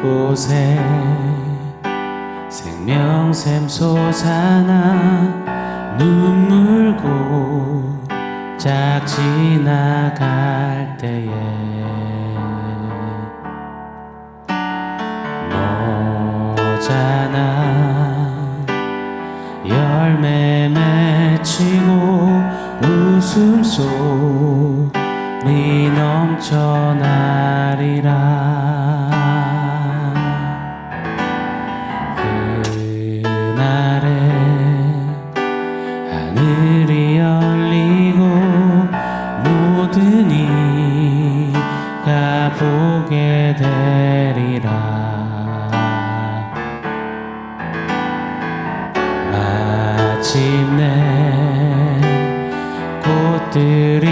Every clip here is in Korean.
곳에 생명샘 솟아나 눈물고 짝 지나갈 때에 모자나 열매 맺히고 웃음소리 넘쳐나리라. 그날에 하늘이 열리고 모든 이가 보게 되리라. 마침내 꽃들이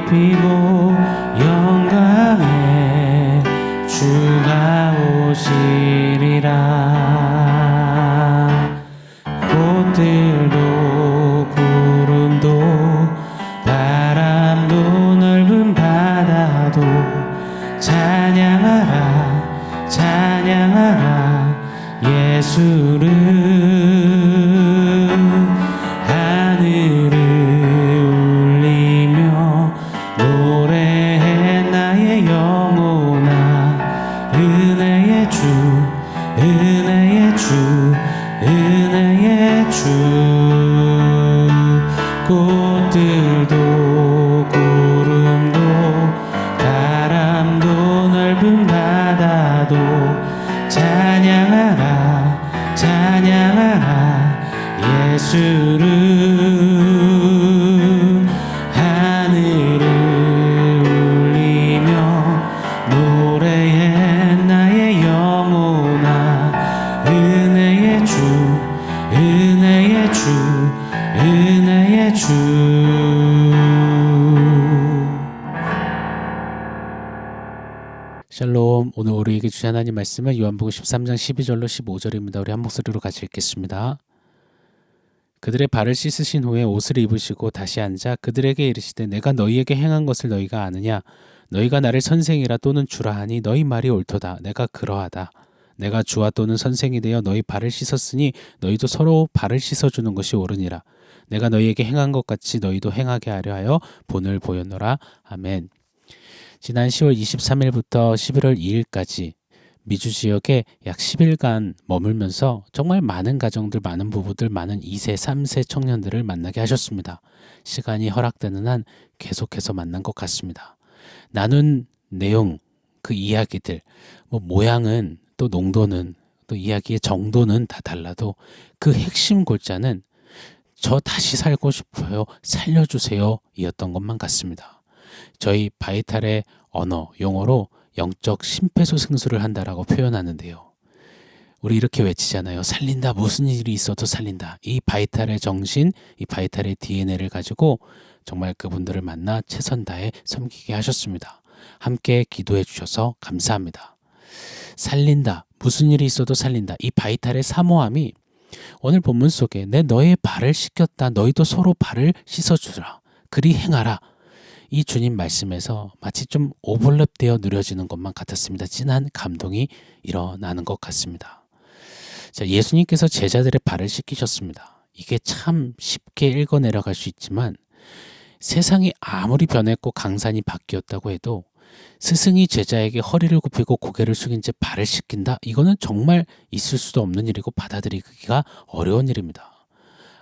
피고 영광의 주가 오시리라. 꽃들도 구름도 바람도 넓은 바다도 찬양하라 찬양하라 예수를. 하늘을 울리며 노래해 나의 영혼아. 은혜의 주 은혜의 주 은혜의 주. 꽃들도 구름도 바람도 넓은 바다도 찬양하라 찬양하라 예수를. 하늘을 울리며 노래해 나의 영혼아. 은혜의 주 은혜의 주 은혜의 주. 샬롬. 오늘 우리에게 주신 하나님 말씀은 요한복음 13장 12절로 15절입니다. 우리 한 목소리로 같이 읽겠습니다. 그들의 발을 씻으신 후에 옷을 입으시고 다시 앉아 그들에게 이르시되 내가 너희에게 행한 것을 너희가 아느냐. 너희가 나를 선생이라 또는 주라 하니 너희 말이 옳도다. 내가 그러하다. 내가 주와 또는 선생이 되어 너희 발을 씻었으니 너희도 서로 발을 씻어주는 것이 옳으니라. 내가 너희에게 행한 것 같이 너희도 행하게 하려 하여 본을 보였노라. 아멘. 지난 10월 23일부터 11월 2일까지 미주 지역에 약 10일간 머물면서 정말 많은 가정들, 많은 부부들, 많은 2세, 3세 청년들을 만나게 하셨습니다. 시간이 허락되는 한 계속해서 만난 것 같습니다. 나눈 내용, 그 이야기들, 모양은 또 농도는 또 이야기의 정도는 다 달라도 그 핵심 골자는 저 다시 살고 싶어요, 살려주세요 이었던 것만 같습니다. 저희 바이탈의 언어, 용어로 영적 심폐소생술을 한다라고 표현하는데요. 우리 이렇게 외치잖아요. 살린다. 무슨 일이 있어도 살린다. 이 바이탈의 정신, 이 바이탈의 DNA를 가지고 정말 그분들을 만나 최선 다해 섬기게 하셨습니다. 함께 기도해 주셔서 감사합니다. 살린다. 무슨 일이 있어도 살린다. 이 바이탈의 사모함이 오늘 본문 속에 내 너의 발을 씻겼다. 너희도 서로 발을 씻어주라. 그리 행하라. 이 주님 말씀에서 마치 좀 오버랩되어 누려지는 것만 같았습니다. 진한 감동이 일어나는 것 같습니다. 자, 예수님께서 제자들의 발을 씻기셨습니다. 이게 참 쉽게 읽어 내려갈 수 있지만 세상이 아무리 변했고 강산이 바뀌었다고 해도 스승이 제자에게 허리를 굽히고 고개를 숙인 채 발을 씻긴다? 이거는 정말 있을 수도 없는 일이고 받아들이기가 어려운 일입니다.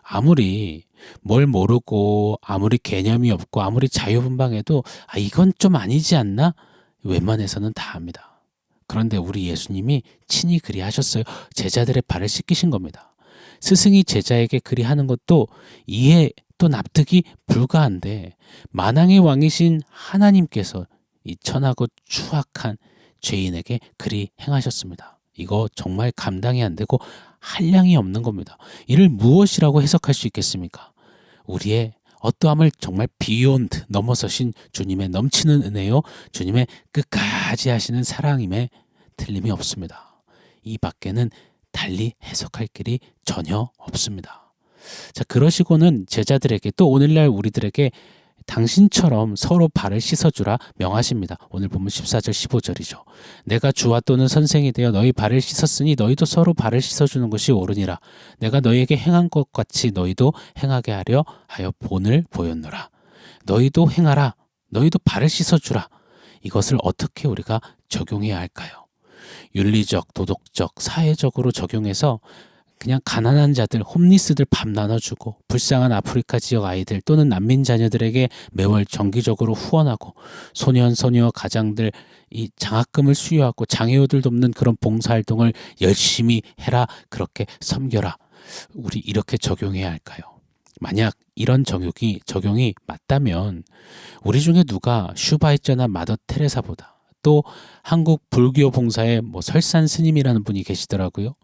아무리 뭘 모르고 아무리 개념이 없고 아무리 자유분방해도 이건 좀 아니지 않나? 웬만해서는 다 합니다. 그런데 우리 예수님이 친히 그리 하셨어요. 제자들의 발을 씻기신 겁니다. 스승이 제자에게 그리 하는 것도 이해 또 납득이 불가한데 만왕의 왕이신 하나님께서 이 천하고 추악한 죄인에게 그리 행하셨습니다. 이거 정말 감당이 안 되고 한량이 없는 겁니다. 이를 무엇이라고 해석할 수 있겠습니까? 우리의 어떠함을 정말 비욘드 넘어서신 주님의 넘치는 은혜요, 주님의 끝까지 하시는 사랑임에 틀림이 없습니다. 이 밖에는 달리 해석할 길이 전혀 없습니다. 자, 그러시고는 제자들에게 또 오늘날 우리들에게 당신처럼 서로 발을 씻어주라 명하십니다. 오늘 본문 14절 15절이죠. 내가 주와 또는 선생이 되어 너희 발을 씻었으니 너희도 서로 발을 씻어주는 것이 옳으니라. 내가 너희에게 행한 것 같이 너희도 행하게 하려 하여 본을 보였노라. 너희도 행하라. 너희도 발을 씻어주라. 이것을 어떻게 우리가 적용해야 할까요? 윤리적, 도덕적, 사회적으로 적용해서 그냥 가난한 자들, 홈리스들 밥 나눠주고 불쌍한 아프리카 지역 아이들 또는 난민 자녀들에게 매월 정기적으로 후원하고 소년, 소녀, 가장들 이 장학금을 수여하고 장애우들 돕는 그런 봉사활동을 열심히 해라. 그렇게 섬겨라. 우리 이렇게 적용해야 할까요? 만약 이런 적용이 맞다면 우리 중에 누가 슈바이처나 마더 테레사보다 또 한국 불교 봉사의 설산 스님이라는 분이 계시더라고요.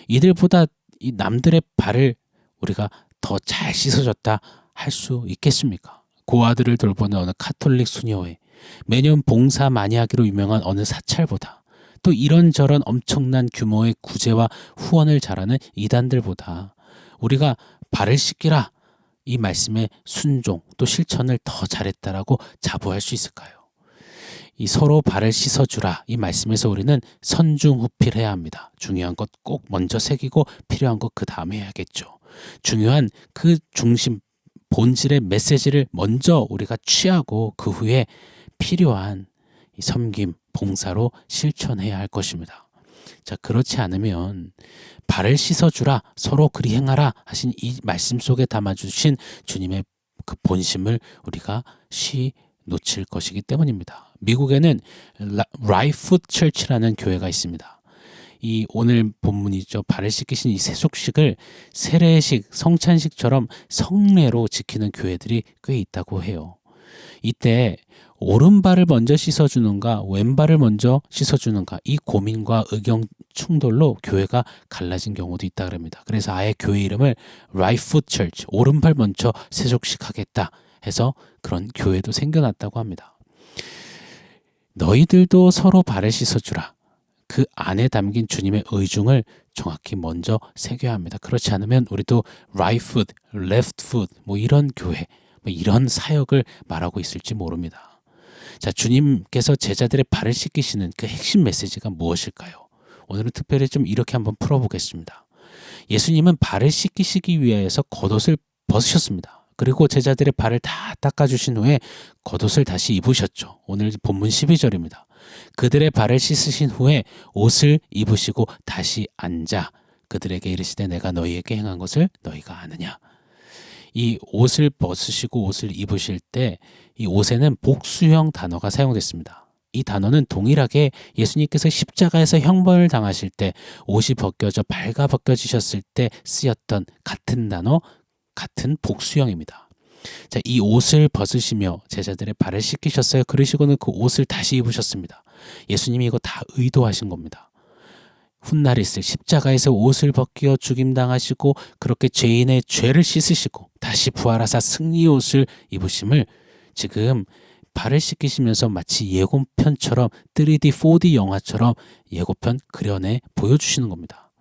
이들보다 이 남들의 발을 우리가 더 잘 씻어줬다 할 수 있겠습니까? 고아들을 돌보는 어느 카톨릭 수녀회, 매년 봉사 많이 하기로 유명한 어느 사찰보다 또 이런저런 엄청난 규모의 구제와 후원을 잘하는 이단들보다 우리가 발을 씻기라 이 말씀의 순종 또 실천을 더 잘했다라고 자부할 수 있을까요? 이 서로 발을 씻어주라 이 말씀에서 우리는 선중후필해야 합니다. 중요한 것 꼭 먼저 새기고 필요한 것 그 다음에 해야겠죠. 중요한 그 중심 본질의 메시지를 먼저 우리가 취하고 그 후에 필요한 이 섬김, 봉사로 실천해야 할 것입니다. 자, 그렇지 않으면 발을 씻어주라 서로 그리 행하라 하신 이 말씀 속에 담아주신 주님의 그 본심을 우리가 놓칠 것이기 때문입니다. 미국에는 라이프 처치라는 교회가 있습니다. 이 오늘 본문이죠. 발을 씻기신 이 세속식을 세례식, 성찬식처럼 성례로 지키는 교회들이 꽤 있다고 해요. 이때 오른발을 먼저 씻어주는가 왼발을 먼저 씻어주는가 이 고민과 의견 충돌로 교회가 갈라진 경우도 있다 그럽니다. 그래서 아예 교회 이름을 라이프 처치, 오른발 먼저 세속식 하겠다 해서 그런 교회도 생겨났다고 합니다. 너희들도 서로 발을 씻어주라. 그 안에 담긴 주님의 의중을 정확히 먼저 새겨야 합니다. 그렇지 않으면 우리도 right foot, left foot 이런 교회, 이런 사역을 말하고 있을지 모릅니다. 자, 주님께서 제자들의 발을 씻기시는 그 핵심 메시지가 무엇일까요? 오늘은 특별히 좀 이렇게 한번 풀어보겠습니다. 예수님은 발을 씻기시기 위해서 겉옷을 벗으셨습니다. 그리고 제자들의 발을 다 닦아주신 후에 겉옷을 다시 입으셨죠. 오늘 본문 12절입니다. 그들의 발을 씻으신 후에 옷을 입으시고 다시 앉아 그들에게 이르시되 내가 너희에게 행한 것을 너희가 아느냐. 이 옷을 벗으시고 옷을 입으실 때 이 옷에는 복수형 단어가 사용됐습니다. 이 단어는 동일하게 예수님께서 십자가에서 형벌을 당하실 때 옷이 벗겨져 발가 벗겨지셨을 때 쓰였던 같은 단어, 같은 복수형입니다. 자, 이 옷을 벗으시며 제자들의 발을 씻기셨어요. 그러시고는 그 옷을 다시 입으셨습니다. 예수님이 이거 다 의도하신 겁니다. 훗날 있을 십자가에서 옷을 벗겨 죽임당하시고 그렇게 죄인의 죄를 씻으시고 다시 부활하사 승리의 옷을 입으심을 지금 발을 씻기시면서 마치 예고편처럼 3D, 4D 영화처럼 예고편 그려내 보여주시는 겁니다.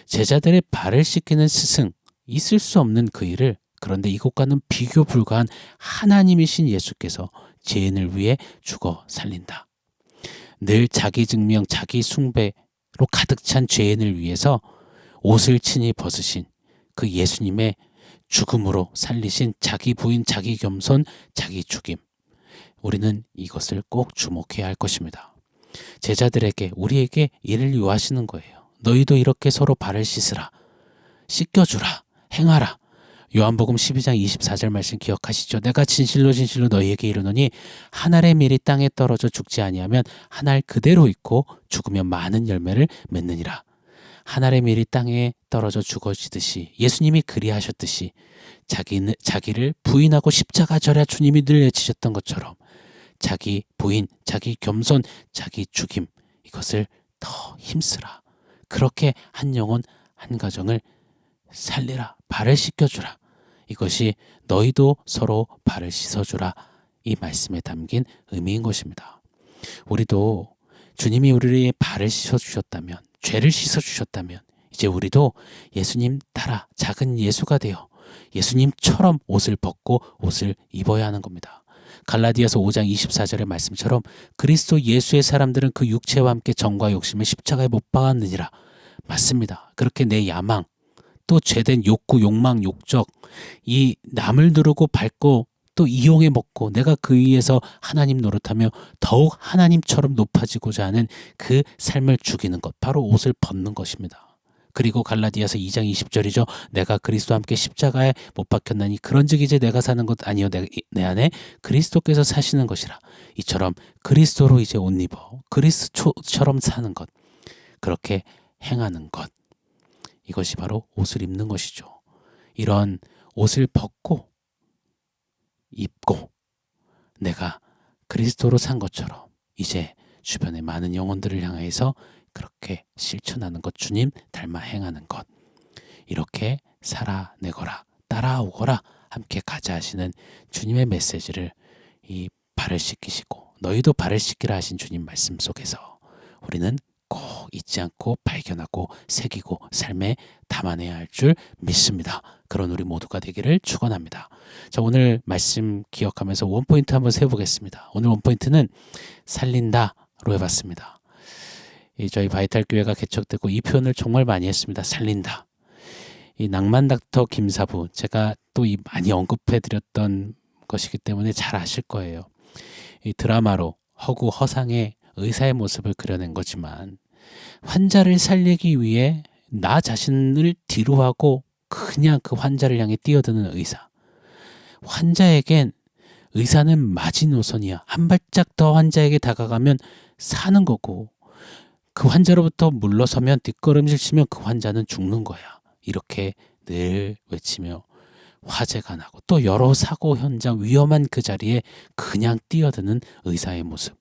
제자들의 발을 씻기는 스승, 있을 수 없는 그 일을 그런데 이것과는 비교 불가한 하나님이신 예수께서 죄인을 위해 죽어 살린다. 늘 자기 증명, 자기 숭배로 가득 찬 죄인을 위해서 옷을 친히 벗으신 그 예수님의 죽음으로 살리신 자기 부인, 자기 겸손, 자기 죽임. 우리는 이것을 꼭 주목해야 할 것입니다. 제자들에게, 우리에게 이를 요하시는 거예요. 너희도 이렇게 서로 발을 씻으라. 씻겨주라. 행하라. 요한복음 12장 24절 말씀 기억하시죠? 내가 진실로 진실로 너희에게 이르노니 한 알의 밀이 땅에 떨어져 죽지 아니하면 한 알 그대로 있고 죽으면 많은 열매를 맺느니라. 한 알의 밀이 땅에 떨어져 죽어지듯이 예수님이 그리하셨듯이 자기를 부인하고 십자가 져라 주님이 늘 외치셨던 것처럼 자기 부인, 자기 겸손, 자기 죽임 이것을 더 힘쓰라. 그렇게 한 영혼 한 가정을 살리라. 발을 씻겨주라. 이것이 너희도 서로 발을 씻어주라. 이 말씀에 담긴 의미인 것입니다. 우리도 주님이 우리의 발을 씻어주셨다면, 죄를 씻어주셨다면 이제 우리도 예수님 따라 작은 예수가 되어 예수님처럼 옷을 벗고 옷을 입어야 하는 겁니다. 갈라디아서 5장 24절의 말씀처럼 그리스도 예수의 사람들은 그 육체와 함께 정과 욕심을 십자가에 못 박았느니라. 맞습니다. 그렇게 내 야망, 또 죄된 욕구, 욕망, 욕적, 이 남을 누르고 밟고 또 이용해 먹고 내가 그 위에서 하나님 노릇하며 더욱 하나님처럼 높아지고자 하는 그 삶을 죽이는 것, 바로 옷을 벗는 것입니다. 그리고 갈라디아서 2장 20절이죠. 내가 그리스도와 함께 십자가에 못 박혔나니 그런즉 이제 내가 사는 것 아니요 내 안에 그리스도께서 사시는 것이라. 이처럼 그리스도로 이제 옷 입어 그리스도처럼 사는 것, 그렇게 행하는 것, 이것이 바로 옷을 입는 것이죠. 이런 옷을 벗고 입고 내가 그리스도로 산 것처럼 이제 주변의 많은 영혼들을 향해서 그렇게 실천하는 것, 주님 닮아 행하는 것, 이렇게 살아내거라, 따라오거라, 함께 가자 하시는 주님의 메시지를 이 발을 씻기시고 너희도 발을 씻기라 하신 주님 말씀 속에서 우리는 꼭 잊지 않고 발견하고 새기고 삶에 담아내야 할 줄 믿습니다. 그런 우리 모두가 되기를 축원합니다. 자, 오늘 말씀 기억하면서 원포인트 한번 세워보겠습니다. 오늘 원포인트는 살린다로 해봤습니다. 저희 바이탈 교회가 개척되고 이 표현을 정말 많이 했습니다. 살린다. 이 낭만 닥터 김사부, 제가 또 많이 언급해드렸던 것이기 때문에 잘 아실 거예요. 이 드라마로 허구 허상의 의사의 모습을 그려낸 거지만 환자를 살리기 위해 나 자신을 뒤로하고 그냥 그 환자를 향해 뛰어드는 의사. 환자에겐 의사는 마지노선이야. 한 발짝 더 환자에게 다가가면 사는 거고 그 환자로부터 물러서면 뒷걸음질 치면 그 환자는 죽는 거야. 이렇게 늘 외치며 화재가 나고 또 여러 사고 현장 위험한 그 자리에 그냥 뛰어드는 의사의 모습.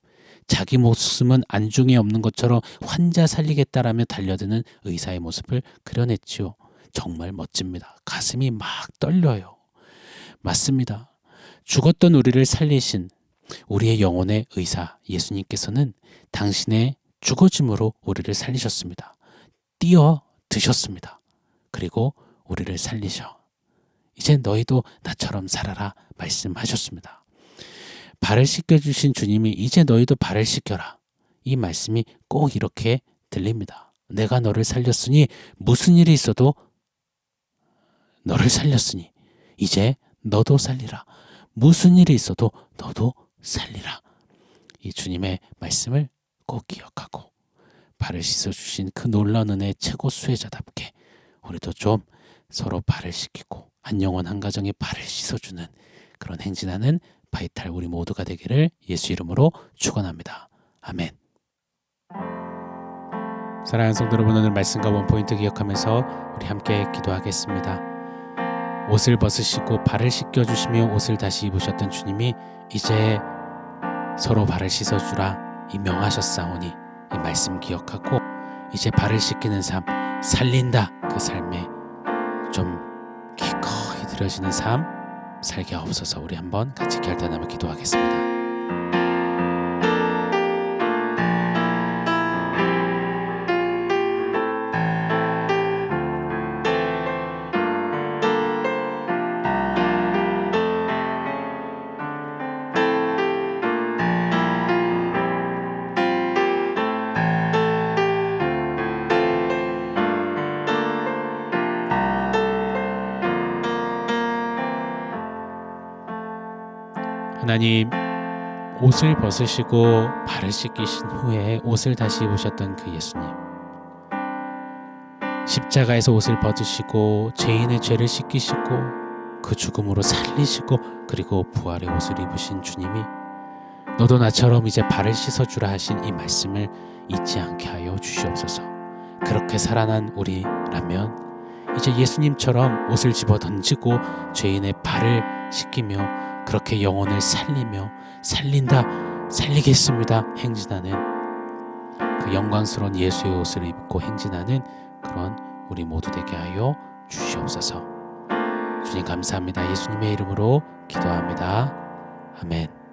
자기 목숨은 안중에 없는 것처럼 환자 살리겠다라며 달려드는 의사의 모습을 그려냈지요. 정말 멋집니다. 가슴이 막 떨려요. 맞습니다. 죽었던 우리를 살리신 우리의 영혼의 의사 예수님께서는 당신의 죽어짐으로 우리를 살리셨습니다. 뛰어드셨습니다. 그리고 우리를 살리셔. 이제 너희도 나처럼 살아라 말씀하셨습니다. 발을 씻겨주신 주님이 이제 너희도 발을 씻겨라. 이 말씀이 꼭 이렇게 들립니다. 내가 너를 살렸으니 무슨 일이 있어도 너를 살렸으니 이제 너도 살리라. 무슨 일이 있어도 너도 살리라. 이 주님의 말씀을 꼭 기억하고 발을 씻어주신 그 놀라운 은혜의 최고 수혜자답게 우리도 좀 서로 발을 씻기고 한 영혼 한 가정의 발을 씻어주는 그런 행진하는 바이탈 우리 모두가 되기를 예수 이름으로 축원합니다. 아멘. 사랑하는 성도 여러분, 오늘 말씀과 원포인트 기억하면서 우리 함께 기도하겠습니다. 옷을 벗으시고 발을 씻겨주시며 옷을 다시 입으셨던 주님이 이제 서로 발을 씻어주라 이 명하셨사오니 이 말씀 기억하고 이제 발을 씻기는 삶, 살린다 그 삶에 좀 기꺼이 들여지는 삶 살게 하옵소서. 우리 한번 같이 결단하며 기도하겠습니다. 하나님, 옷을 벗으시고 발을 씻기신 후에 옷을 다시 입으셨던 그 예수님, 십자가에서 옷을 벗으시고 죄인의 죄를 씻기시고 그 죽음으로 살리시고 그리고 부활의 옷을 입으신 주님이 너도 나처럼 이제 발을 씻어주라 하신 이 말씀을 잊지 않게 하여 주시옵소서. 그렇게 살아난 우리라면 이제 예수님처럼 옷을 집어 던지고 죄인의 발을 씻기며 그렇게 영혼을 살리며 살린다, 살리겠습니다 행진하는 그 영광스러운 예수의 옷을 입고 행진하는 그런 우리 모두 되게 하여 주시옵소서. 주님 감사합니다. 예수님의 이름으로 기도합니다. 아멘.